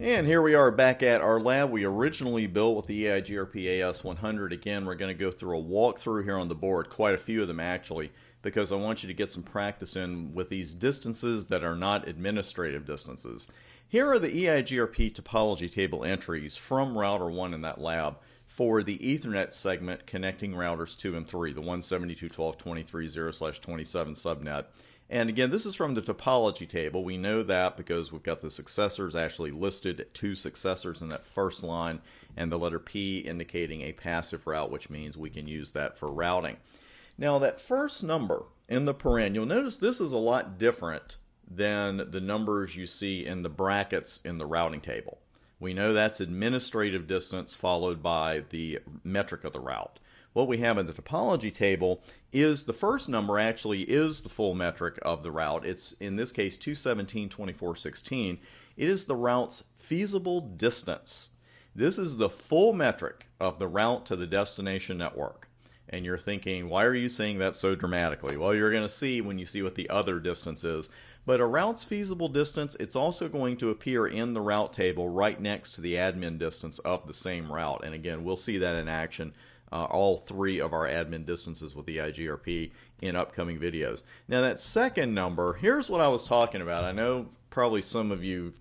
And here we are back at our lab we originally built with the EIGRP AS100. Again, we're going to go through a walkthrough here on the board, quite a few of them actually, because I want you to get some practice in with these distances that are not administrative distances. Here are the EIGRP topology table entries from router 1 in that lab for the Ethernet segment connecting routers 2 and 3, the 172.12.23.0/27 subnet. And again, this is from the topology table. We know that because we've got the successors actually listed, 2 successors in that first line, and the letter P indicating a passive route, which means we can use that for routing. Now, that first number in the paren, you'll notice this is a lot different than the numbers you see in the brackets in the routing table. We know that's administrative distance followed by the metric of the route. What we have in the topology table is the first number actually is the full metric of the route. It's, in this case, 217.24.16. It is the route's feasible distance. This is the full metric of the route to the destination network. And you're thinking, why are you saying that so dramatically? Well, you're going to see when you see what the other distance is. But a route's feasible distance, it's also going to appear in the route table right next to the admin distance of the same route. And again, we'll see that in action. All 3 of our admin distances with the EIGRP in upcoming videos. Now that second number, here's what I was talking about. I know probably some of you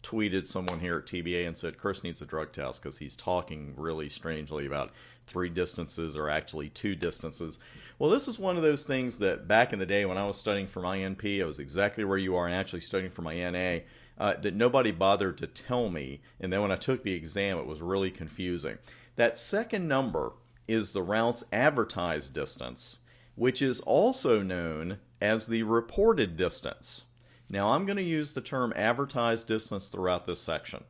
tweeted someone here at TBA and said Chris needs a drug test because he's talking really strangely about 3 distances or actually 2 distances. Well, this is one of those things that back in the day when I was studying for my NP, I was exactly where you are and actually studying for my NA, that nobody bothered to tell me. And then when I took the exam, it was really confusing. That second number is the route's advertised distance, which is also known as the reported distance. Now, I'm going to use the term advertised distance throughout this section.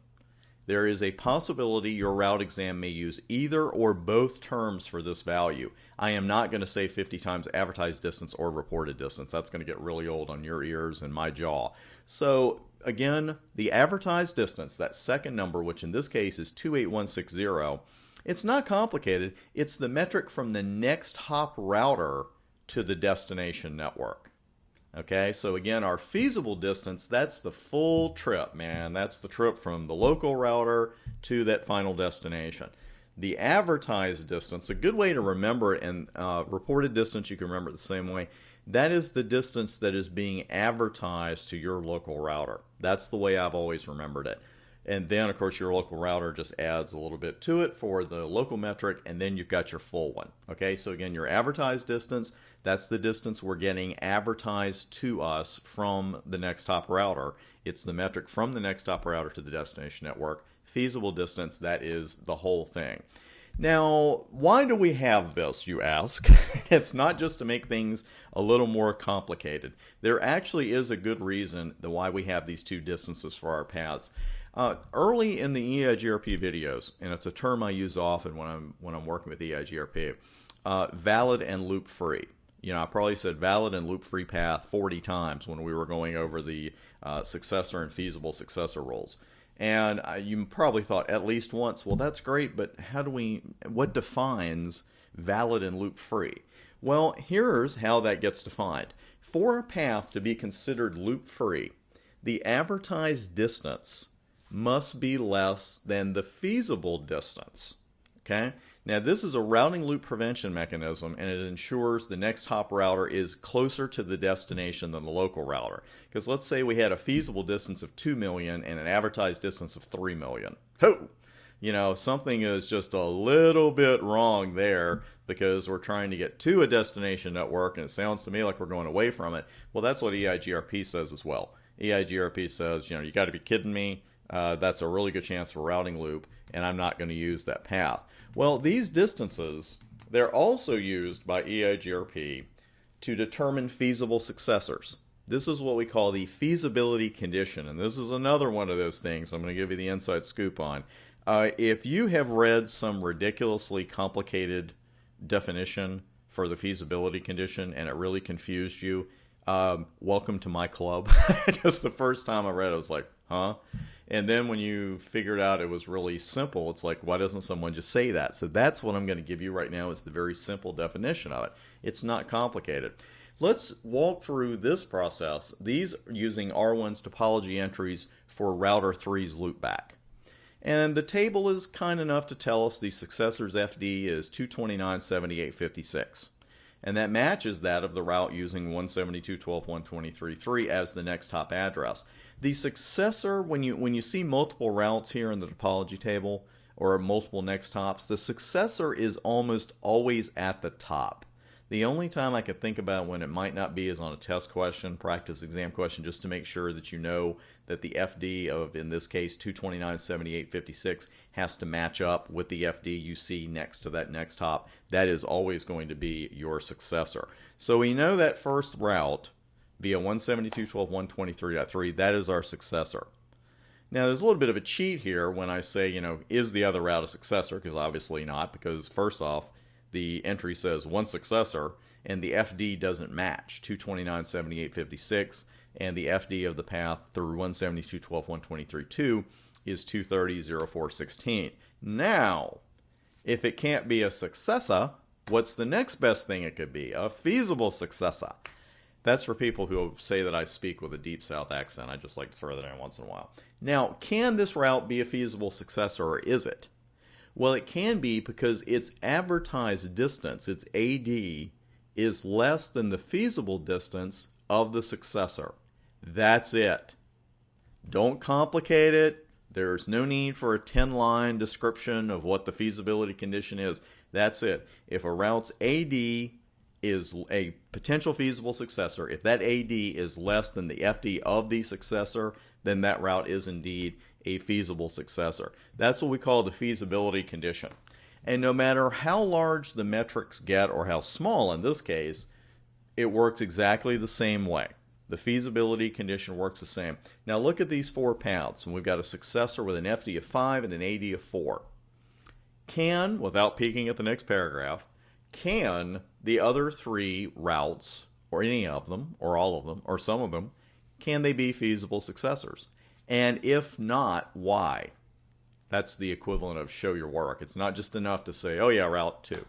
There is a possibility your route exam may use either or both terms for this value. I am not going to say 50 times advertised distance or reported distance. That's going to get really old on your ears and my jaw. So again, the advertised distance, that second number, which in this case is 28160, it's not complicated. It's the metric from the next hop router to the destination network. Okay, so again, our feasible distance, that's the full trip, man. That's the trip from the local router to that final destination. The advertised distance, a good way to remember it, and reported distance, you can remember it the same way. That is the distance that is being advertised to your local router. That's the way I've always remembered it. And then, of course, your local router just adds a little bit to it for the local metric, and then you've got your full one. Okay, so again, your advertised distance, that's the distance we're getting advertised to us from the next hop router. It's the metric from the next hop router to the destination network. Feasible distance, that is the whole thing. Now, why do we have this, you ask? It's not just to make things a little more complicated. There actually is a good reason why we have these 2 distances for our paths. Early in the EIGRP videos, and it's a term I use often when I'm working with EIGRP, valid and loop free. You know, I probably said valid and loop free path 40 times when we were going over the successor and feasible successor rules. And you probably thought at least once, well, that's great, but what defines valid and loop free? Well, here's how that gets defined. For a path to be considered loop free, the advertised distance must be less than the feasible distance. Okay? Now, this is a routing loop prevention mechanism, and it ensures the next hop router is closer to the destination than the local router. Because let's say we had a feasible distance of 2 million and an advertised distance of 3 million. Ho! You know, something is just a little bit wrong there because we're trying to get to a destination network, and it sounds to me like we're going away from it. Well, that's what EIGRP says as well. EIGRP says, you know, you got to be kidding me. That's a really good chance for routing loop, and I'm not going to use that path. Well, these distances, they're also used by EIGRP to determine feasible successors. This is what we call the feasibility condition, and this is another one of those things I'm going to give you the inside scoop on. If you have read some ridiculously complicated definition for the feasibility condition and it really confused you, welcome to my club. Just the first time I read it, I was like, huh? And then when you figured out it was really simple, it's like, why doesn't someone just say that? So that's what I'm going to give you right now is the very simple definition of it. It's not complicated. Let's walk through this process. These are using R1's topology entries for router 3's loopback. And the table is kind enough to tell us the successor's FD is 229.78.56. And that matches that of the route using 172.12.123.3 as the next hop address. The successor, when you see multiple routes here in the topology table or multiple next hops, the successor is almost always at the top. The only time I could think about when it might not be is on a test question, practice exam question, just to make sure that you know that the FD of, in this case, 229.78.56 has to match up with the FD you see next to that next hop. That is always going to be your successor. So we know that first route via 172.12.123.3, that is our successor. Now there's a little bit of a cheat here when I say, is the other route a successor? Because obviously not, because first off, the entry says one successor, and the FD doesn't match, 229.78.56, and the FD of the path through 172.12.123.2 is 230.04.16. Now, if it can't be a successor, what's the next best thing it could be? A feasible successor. That's for people who say that I speak with a deep South accent. I just like to throw that in once in a while. Now, can this route be a feasible successor, or is it? Well, it can be because its advertised distance, its AD, is less than the feasible distance of the successor. That's it. Don't complicate it. There's no need for a 10-line description of what the feasibility condition is. That's it. If a route's AD is a potential feasible successor, if that AD is less than the FD of the successor, then that route is indeed a feasible successor. That's what we call the feasibility condition. And no matter how large the metrics get, or how small in this case, it works exactly the same way. The feasibility condition works the same. Now look at these four paths, and we've got a successor with an FD of 5 and an AD of 4. Can, without peeking at the next paragraph, can the other three routes, or any of them, or all of them, or some of them, can they be feasible successors? And if not, why? That's the equivalent of show your work. It's not just enough to say, oh yeah, route 2.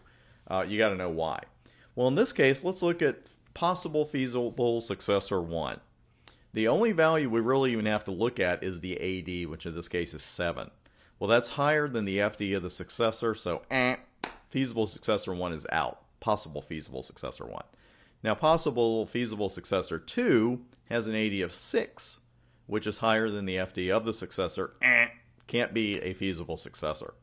You got to know why. Well, in this case, let's look at possible feasible successor 1. The only value we really even have to look at is the AD, which in this case is 7. Well, that's higher than the FD of the successor, so feasible successor 1 is out. Possible feasible successor 1. Now, possible feasible successor 2 has an AD of 6, which is higher than the FD of the successor. Can't be a feasible successor.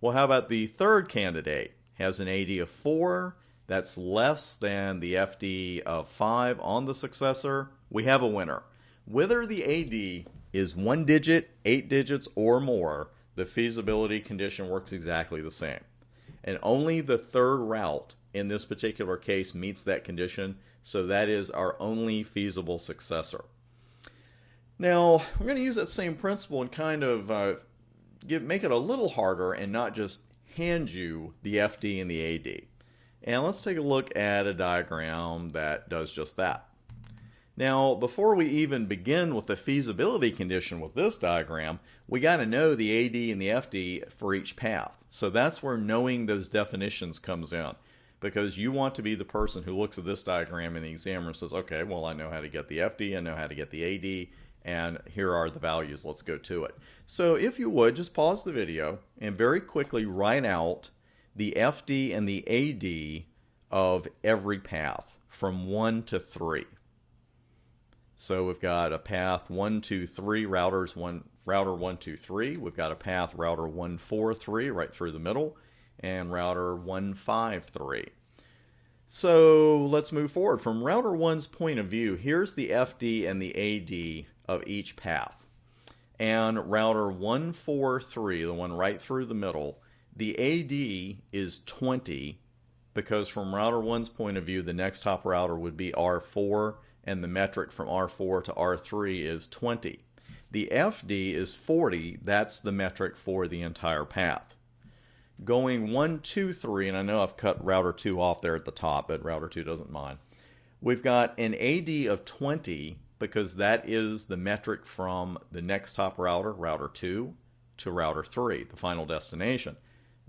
Well, how about the third candidate? Has an AD of 4. That's less than the FD of 5 on the successor. We have a winner. Whether the AD is 1 digit, 8 digits, or more, the feasibility condition works exactly the same. And only the third route in this particular case meets that condition, so that is our only feasible successor. Now, we're going to use that same principle and kind of make it a little harder and not just hand you the FD and the AD. And let's take a look at a diagram that does just that. Now, before we even begin with the feasibility condition with this diagram, we got to know the AD and the FD for each path. So that's where knowing those definitions comes in, because you want to be the person who looks at this diagram and the examiner says, okay, well, I know how to get the FD, I know how to get the AD, and here are the values. Let's go to it. So if you would, just pause the video and very quickly write out the FD and the AD of every path from 1 to 3. So we've got a path 1, 2, 3, router 1, 2, 3. We've got a path router 1, 4, 3 right through the middle, and router 1, 5, 3. So let's move forward. From router 1's point of view, here's the FD and the AD of each path. And router 1, 4, 3, the one right through the middle, the AD is 20, because from router 1's point of view, the next top router would be R4, and the metric from R4 to R3 is 20. The FD is 40, that's the metric for the entire path. Going 1, 2, 3, and I know I've cut router 2 off there at the top, but router 2 doesn't mind. We've got an AD of 20, because that is the metric from the next top router, router 2, to router 3, the final destination.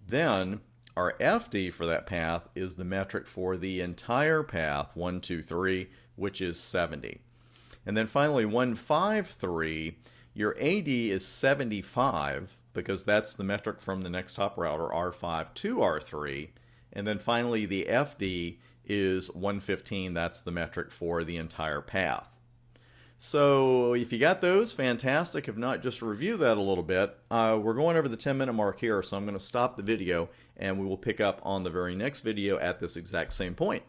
Then Our FD for that path is the metric for the entire path, 1, 2, 3, which is 70. And then finally, 153, your AD is 75 because that's the metric from the next hop router, R5 to R3. And then finally, the FD is 115. That's the metric for the entire path. So if you got those, fantastic. If not, just review that a little bit. We're going over the 10-minute mark here, so I'm going to stop the video, and we will pick up on the very next video at this exact same point.